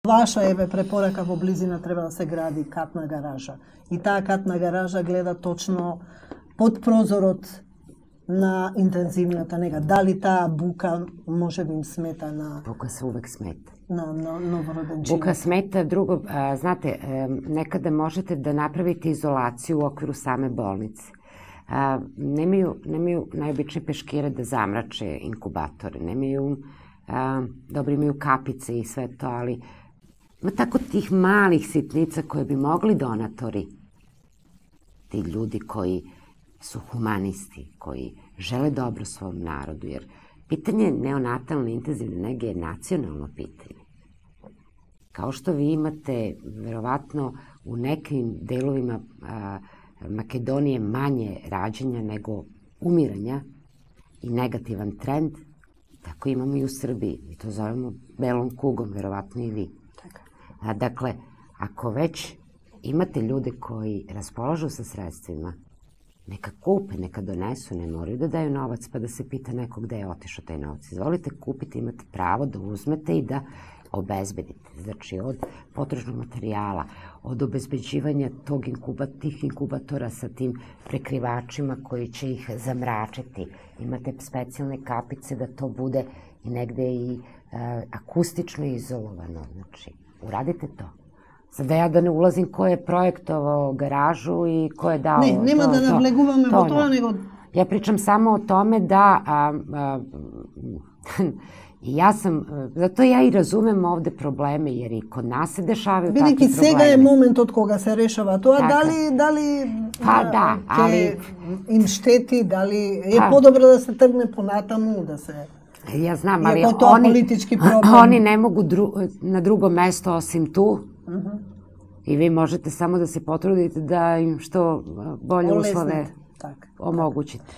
Vaša je prepорaka во близина треба да се гради катна гаража. И таа катна гаража гледа точно под прозорот на интензивната нега. Дали таа бука може да им смета на... Buka se uvek smeta. Na novorodenčine. Buka smeta, drugo, znate, nekada možete da napravite izolaciju u okviru same bolnice. Nemaju najobičnije peškire da zamrače inkubatore, dobro imaju kapice i sve to, ali ima tako tih malih sitnica koje bi mogli donatori, ti ljudi koji su humanisti, koji žele dobro svom narodu, jer pitanje neonatalne intenzivne nege je nacionalno pitanje. Kao što vi imate, verovatno, u nekim delovima Makedonije manje rađanja nego umiranja i negativan trend, tako imamo i u Srbiji. Mi to zovemo belom kugom, verovatno i vi. Dakle, ako već imate ljude koji raspolažu sa sredstvima, neka kupe, neka donesu, ne moraju da daju novac pa da se pita neko gde je otišao taj novac. Izvolite kupiti, imate pravo da uzmete i da obezbedite. Znači, od potrošnog materijala, od obezbeđivanja tih inkubatora sa tim prekrivačima koji će ih zamračiti. Imate specijalne kapice da to bude i negde i akustično izolovano. Znači, uradite to. Sada ja da ne ulazim ko je projektovao garažu i ko je dao... Ne, nema da navleguvаме во тоа, него... Ja pričam samo o tome da... Zato ja i razumem ovde probleme, jer i kod nas se dešavaju takvi problemi. Бидејќи сега е моментот кога се решава тоа, дали им штети, дали е подобро да се тргне понатаму, да се... Ja znam, ali oni ne mogu na drugo mesto osim tu. I vi možete samo da se potrudite da im što bolje uslove omogućite.